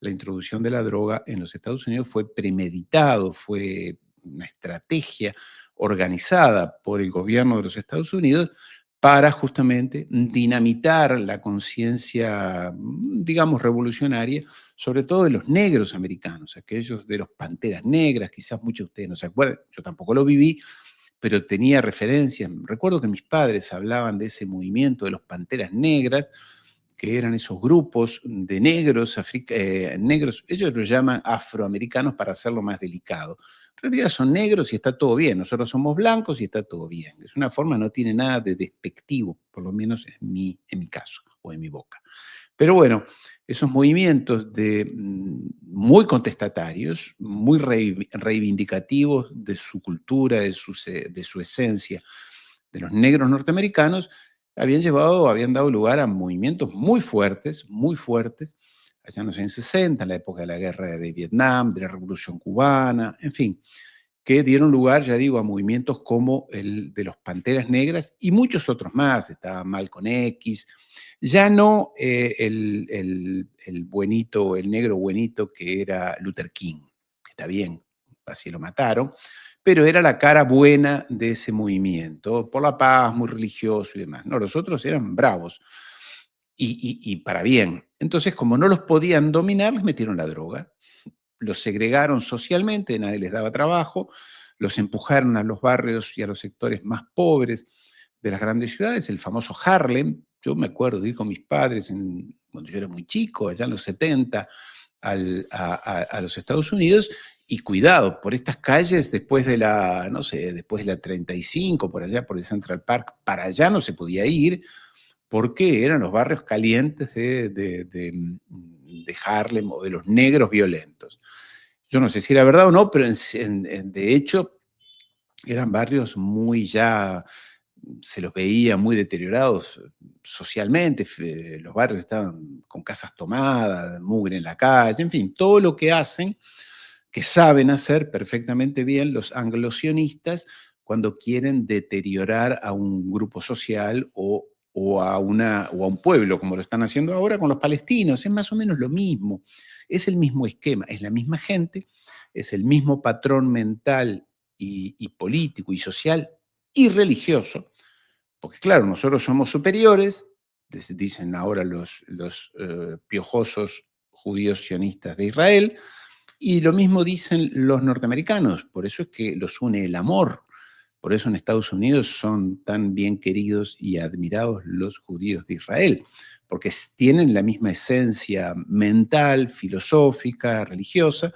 la introducción de la droga en los Estados Unidos fue premeditado, fue una estrategia organizada por el gobierno de los Estados Unidos para justamente dinamitar la conciencia, digamos, revolucionaria, sobre todo de los negros americanos, aquellos de los Panteras Negras. Quizás muchos de ustedes no se acuerdan, yo tampoco lo viví, pero tenía referencias. Recuerdo que mis padres hablaban de ese movimiento de los Panteras Negras, que eran esos grupos de negros, negros, ellos lo llaman afroamericanos para hacerlo más delicado. En realidad son negros y está todo bien, nosotros somos blancos y está todo bien. Es una forma, no tiene nada de despectivo, por lo menos en mi caso o en mi boca. Pero bueno, esos movimientos muy contestatarios, muy reivindicativos de su cultura, de su esencia, de los negros norteamericanos, habían dado lugar a movimientos muy fuertes, allá en los años 60, en la época de la guerra de Vietnam, de la Revolución Cubana, en fin, que dieron lugar, ya digo, a movimientos como el de los Panteras Negras y muchos otros más. Estaba Malcolm X, ya no el buenito, el negro buenito que era Luther King, que está bien, así lo mataron, pero era la cara buena de ese movimiento, por la paz, muy religioso y demás. No, los otros eran bravos y para bien. Entonces, como no los podían dominar, les metieron la droga, los segregaron socialmente, nadie les daba trabajo, los empujaron a los barrios y a los sectores más pobres de las grandes ciudades, el famoso Harlem. Yo me acuerdo de ir con mis padres cuando yo era muy chico, allá en los 70, a los Estados Unidos, y cuidado, por estas calles, después de la, no sé, después de la 35, por allá, por el Central Park, para allá no se podía ir, porque eran los barrios calientes de Harlem o de los negros violentos. Yo no sé si era verdad o no, pero de hecho eran barrios muy ya, se los veía muy deteriorados socialmente, los barrios estaban con casas tomadas, mugre en la calle, en fin, todo lo que hacen, que saben hacer perfectamente bien los anglosionistas cuando quieren deteriorar a un grupo social o a un pueblo, como lo están haciendo ahora con los palestinos. Es más o menos lo mismo, es el mismo esquema, es la misma gente, es el mismo patrón mental y político y social y religioso, porque claro, nosotros somos superiores, dicen ahora los piojosos judíos sionistas de Israel, y lo mismo dicen los norteamericanos, por eso es que los une el amor. Por eso en Estados Unidos son tan bien queridos y admirados los judíos de Israel, porque tienen la misma esencia mental, filosófica, religiosa,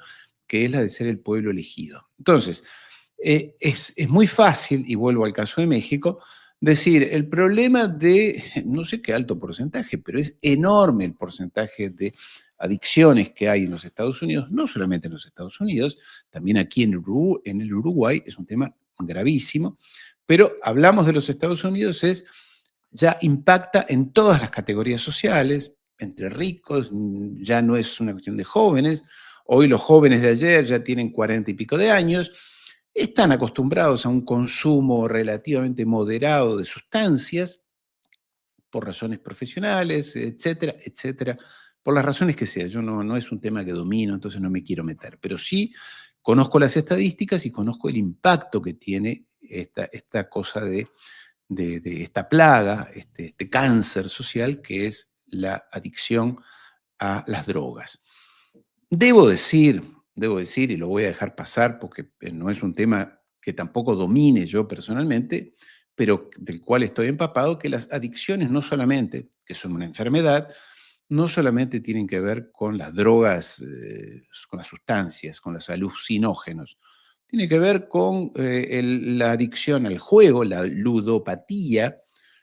que es la de ser el pueblo elegido. Entonces, es muy fácil, y vuelvo al caso de México, decir, el problema de, no sé qué alto porcentaje, pero es enorme el porcentaje de adicciones que hay en los Estados Unidos, no solamente en los Estados Unidos, también aquí en el Uruguay es un tema gravísimo, pero hablamos de los Estados Unidos, ya impacta en todas las categorías sociales, entre ricos, ya no es una cuestión de jóvenes, hoy los jóvenes de ayer ya tienen 40 y pico de años, están acostumbrados a un consumo relativamente moderado de sustancias, por razones profesionales, etcétera, etcétera, por las razones que sea. Yo no es un tema que domino, entonces no me quiero meter, pero sí conozco las estadísticas y conozco el impacto que tiene esta cosa de esta plaga, este cáncer social que es la adicción a las drogas. Debo decir, y lo voy a dejar pasar porque no es un tema que tampoco domine yo personalmente, pero del cual estoy empapado, que las adicciones no solamente, que son una enfermedad, no solamente tienen que ver con las drogas, con las sustancias, con los alucinógenos, tiene que ver con la adicción al juego, la ludopatía.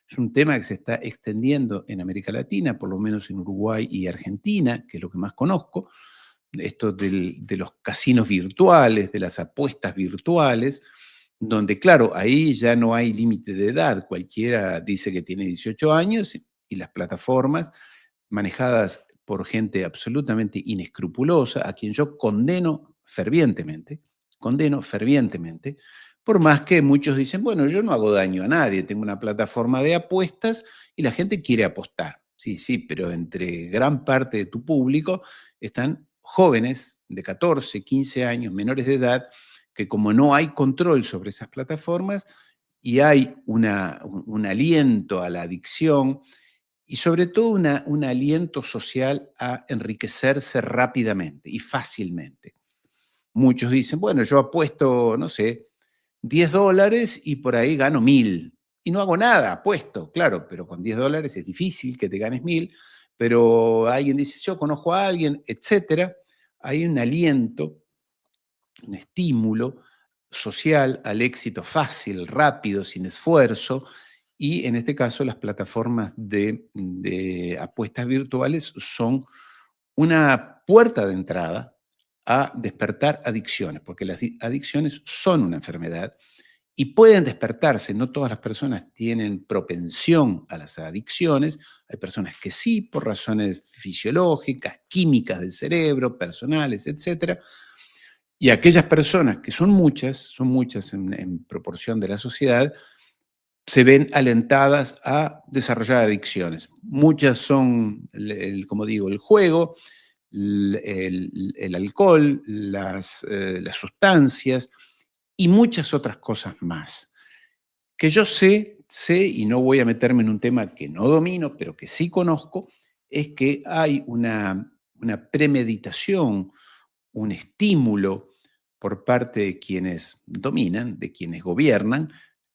Es un tema que se está extendiendo en América Latina, por lo menos en Uruguay y Argentina, que es lo que más conozco, esto de los casinos virtuales, de las apuestas virtuales, donde claro, ahí ya no hay límite de edad, cualquiera dice que tiene 18 años y las plataformas manejadas por gente absolutamente inescrupulosa, a quien yo condeno fervientemente, por más que muchos dicen, bueno, yo no hago daño a nadie, tengo una plataforma de apuestas y la gente quiere apostar. Sí, sí, pero entre gran parte de tu público están jóvenes de 14, 15 años, menores de edad, que como no hay control sobre esas plataformas y hay un aliento a la adicción y sobre todo un aliento social a enriquecerse rápidamente y fácilmente. Muchos dicen, bueno, yo apuesto, no sé, $10 y por ahí gano 1.000. Y no hago nada, apuesto, claro, pero con $10 es difícil que te ganes 1.000, pero alguien dice, yo conozco a alguien, etcétera. Hay un aliento, un estímulo social al éxito fácil, rápido, sin esfuerzo, y en este caso las plataformas de apuestas virtuales son una puerta de entrada a despertar adicciones, porque las adicciones son una enfermedad y pueden despertarse. No todas las personas tienen propensión a las adicciones. Hay personas que sí, por razones fisiológicas, químicas del cerebro, personales, etcétera. Y aquellas personas, que son muchas en proporción de la sociedad, se ven alentadas a desarrollar adicciones. Muchas son, como digo, el juego, el alcohol, las sustancias y muchas otras cosas más. Que yo sé, y no voy a meterme en un tema que no domino, pero que sí conozco, es que hay una premeditación, un estímulo por parte de quienes dominan, de quienes gobiernan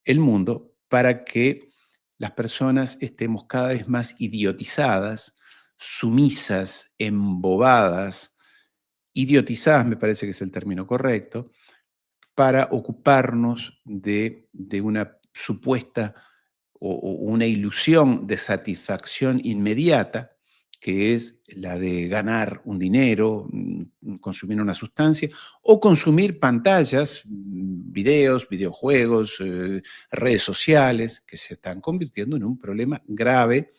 el mundo, para que las personas estemos cada vez más idiotizadas, sumisas, embobadas, idiotizadas me parece que es el término correcto, para ocuparnos de una supuesta o una ilusión de satisfacción inmediata, que es la de ganar un dinero, consumir una sustancia, o consumir pantallas, videos, videojuegos, redes sociales, que se están convirtiendo en un problema grave,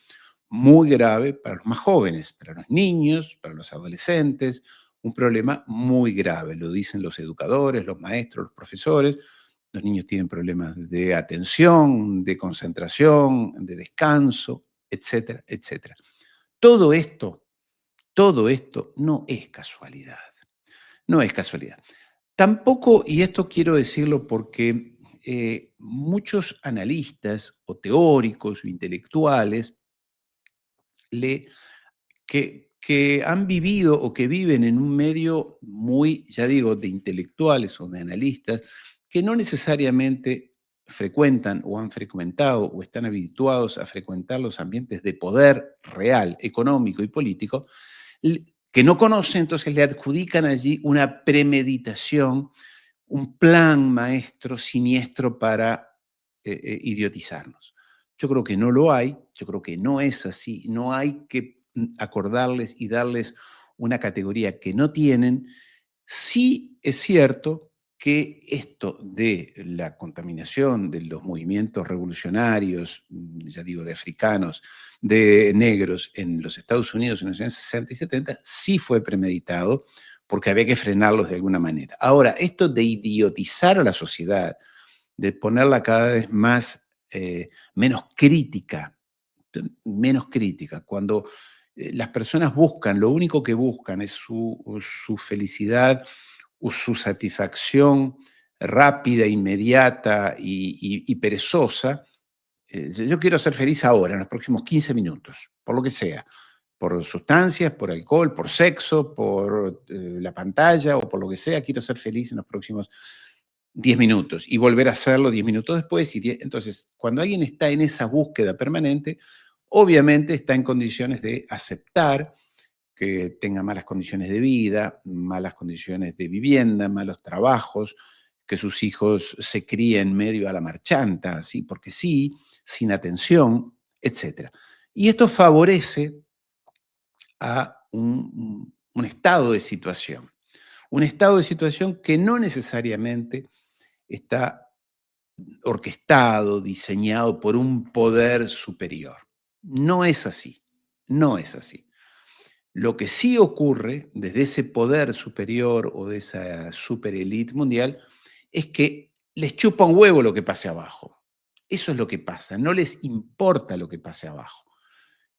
muy grave para los más jóvenes, para los niños, para los adolescentes, un problema muy grave. Lo dicen los educadores, los maestros, los profesores. Los niños tienen problemas de atención, de concentración, de descanso, etcétera, etcétera. Todo esto, todo esto no es casualidad. No es casualidad. Tampoco, y esto quiero decirlo porque muchos analistas o teóricos o intelectuales le que han vivido o que viven en un medio muy, ya digo, de intelectuales o de analistas, que no necesariamente frecuentan o han frecuentado o están habituados a frecuentar los ambientes de poder real, económico y político, que no conocen, entonces le adjudican allí una premeditación, un plan maestro siniestro para idiotizarnos. Yo creo que no lo hay, yo creo que no es así, no hay que acordarles y darles una categoría que no tienen. Sí es cierto que esto de la contaminación de los movimientos revolucionarios, ya digo, de africanos, de negros en los Estados Unidos en los años 60 y 70, sí fue premeditado porque había que frenarlos de alguna manera. Ahora, esto de idiotizar a la sociedad, de ponerla cada vez más, menos crítica, cuando las personas buscan, lo único que buscan es su felicidad o su satisfacción rápida, inmediata y perezosa. Yo quiero ser feliz ahora, en los próximos 15 minutos, por lo que sea, por sustancias, por alcohol, por sexo, por la pantalla o por lo que sea, quiero ser feliz en los próximos 10 minutos y volver a hacerlo 10 minutos después. Entonces, cuando alguien está en esa búsqueda permanente, obviamente está en condiciones de aceptar que tenga malas condiciones de vida, malas condiciones de vivienda, malos trabajos, que sus hijos se críen medio a la marchanta, así porque sí, sin atención, etcétera. Y esto favorece a un estado de situación. Un estado de situación que no necesariamente está orquestado, diseñado por un poder superior. No es así, no es así. Lo que sí ocurre desde ese poder superior o de esa superélite mundial es que les chupa un huevo lo que pase abajo. Eso es lo que pasa, no les importa lo que pase abajo.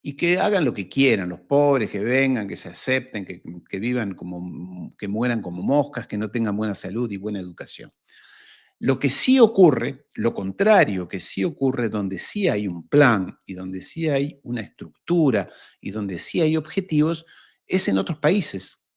y que hagan lo que quieran, los pobres, que vengan, que se acepten, que vivan como, que mueran como moscas, que no tengan buena salud y buena educación. Lo que sí ocurre, lo contrario que sí ocurre, donde sí hay un plan y donde sí hay una estructura y donde sí hay objetivos, es en otros países